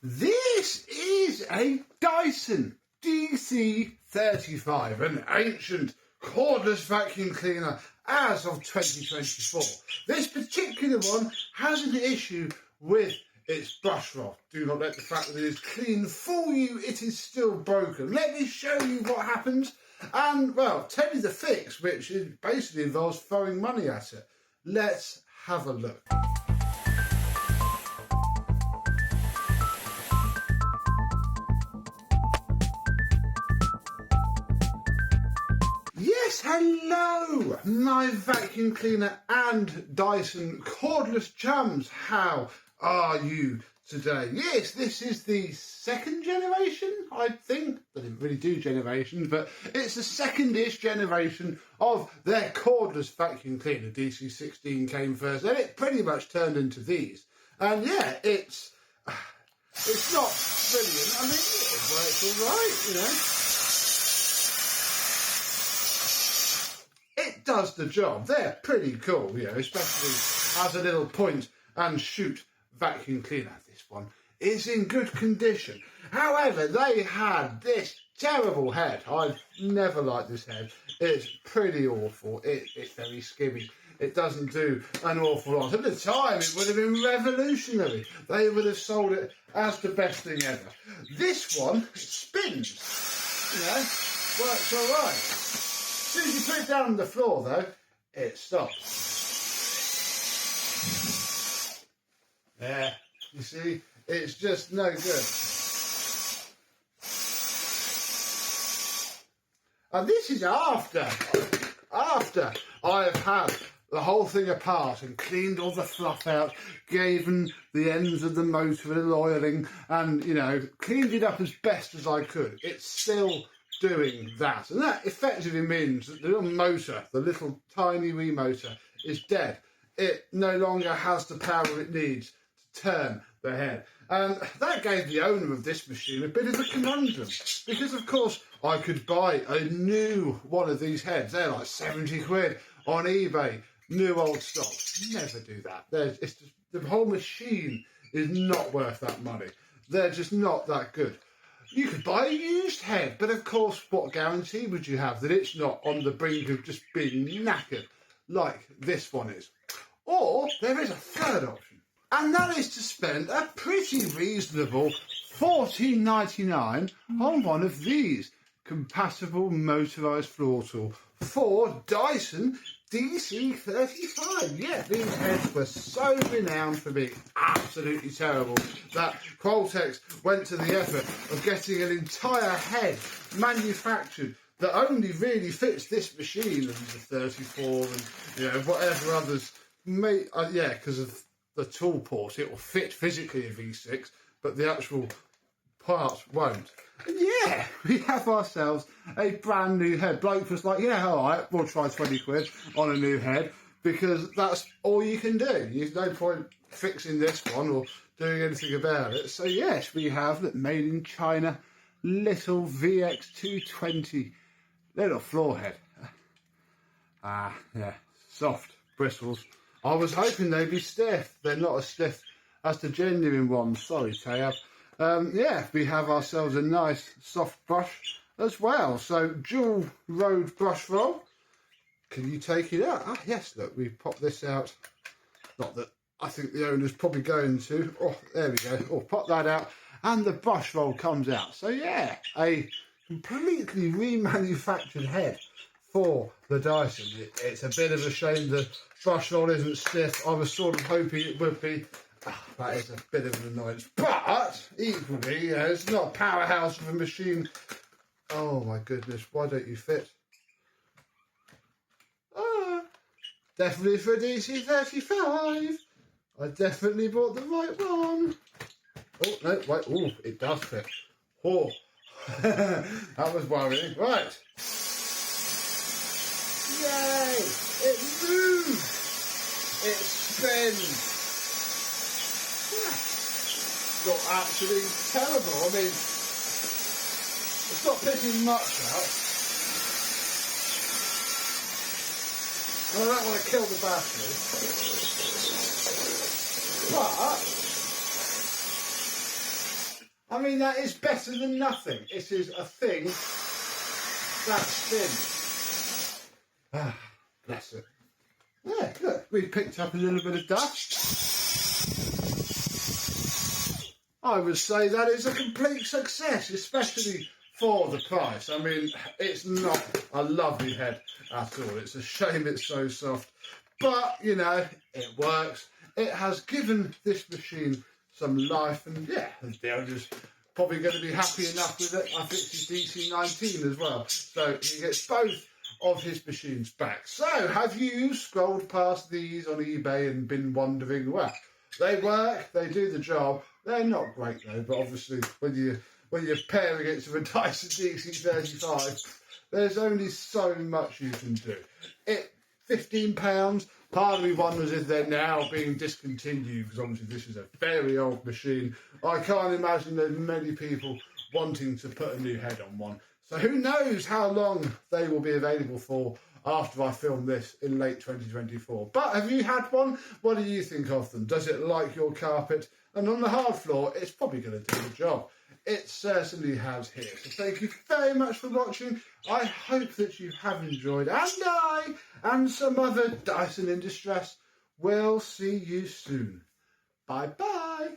This is a Dyson DC35, an ancient cordless vacuum cleaner as of 2024. This particular one has an issue with its brush roll. Do not let the fact that it is clean fool you, it is still broken. Let me show you what happens and, well, tell you the fix, which basically involves throwing money at it. Let's have a look. Yes, hello, my vacuum cleaner and Dyson cordless chums. How are you today? Yes, this is the second generation, I think. They didn't really do generations, but it's the second-ish generation of their cordless vacuum cleaner. DC16 came first, and it pretty much turned into these. And yeah, it's not brilliant. I mean, it works all right, you know. It does the job. They're pretty cool, you know, especially as a little point and shoot vacuum cleaner. This one is in good condition. However, they had this terrible head. I've never liked this head. It's pretty awful. It's very skimmy. It doesn't do an awful lot. At the time, it would have been revolutionary. They would have sold it as the best thing ever. This one spins, you know, works all right. As soon as you put it down on the floor, though, it stops. There, you see, it's just no good. And this is after I've had the whole thing apart and cleaned all the fluff out, given the ends of the motor a little oiling, and, you know, cleaned it up as best as I could. It's still doing that, and that effectively means that the little motor, the little tiny wee motor, is dead. It no longer has the power it needs to turn the head, and that gave the owner of this machine a bit of a conundrum, because of course I could buy a new one of these heads. They're like 70 quid on eBay, new old stock. Never do that. It's just, the whole machine is not worth that money. They're just not that good. You could buy a used head, but of course, what guarantee would you have that it's not on the brink of just being knackered like this one is? Or there is a third option, and that is to spend a pretty reasonable $14.99 on one of these compatible motorised floor tool for Dyson DC35. Yeah, these heads were so renowned for being absolutely terrible that Qualtex went to the effort of getting an entire head manufactured that only really fits this machine and the 34 and, you know, whatever others may. Yeah, because of the tool port, it will fit physically a V6, but the actual parts won't. And yeah, we have ourselves a brand new head. Bloke was like, yeah, all right, we'll try 20 quid on a new head, because that's all you can do. There's no point fixing this one or doing anything about it. So yes, we have the made in China little VX220 little floor head. Yeah, soft bristles. I was hoping they'd be stiff. They're not as stiff as the genuine ones. Sorry, Tab. Yeah, we have ourselves a nice soft brush as well. So dual road brush roll. Can you take it out? Ah, yes, look, we pop this out. Not that I think the owner's probably going to. Oh, there we go. Oh, pop that out and the brush roll comes out. So yeah, a completely remanufactured head for the Dyson. It's a bit of a shame the brush roll isn't stiff. I was sort of hoping it would be. That is a bit of an annoyance, but equally, you know, it's not a powerhouse of a machine. Oh my goodness, why don't you fit? Definitely for DC35. I definitely bought the right one. Oh no, wait, oh, it does fit. Oh, that was worrying. Right. Yay! It moves. It spins. Not actually terrible. I mean, it's not picking much out. I don't want to kill the battery, but I mean, that is better than nothing. It is a thing that's thin. Ah, bless it. Yeah, look, we picked up a little bit of dust. I would say that is a complete success, especially for the price. I mean, it's not a lovely head at all. It's a shame it's so soft. But, you know, it works. It has given this machine some life, and yeah, the owner's probably going to be happy enough with it. I think it's DC19 as well. So he gets both of his machines back. So, have you scrolled past these on eBay and been wondering, well, they work, they do the job. They're not great though, but obviously when you're pairing it to a Dyson DC35, there's only so much you can do. £15. Part of me wonders if they're now being discontinued, because obviously this is a very old machine. I can't imagine there's many people wanting to put a new head on one. So who knows how long they will be available for after I film this in late 2024. But have you had one? What do you think of them? Does it like your carpet? And on the hard floor, it's probably going to do the job. It certainly has here. So thank you very much for watching. I hope that you have enjoyed. And I and some other Dyson in distress will see you soon. Bye-bye.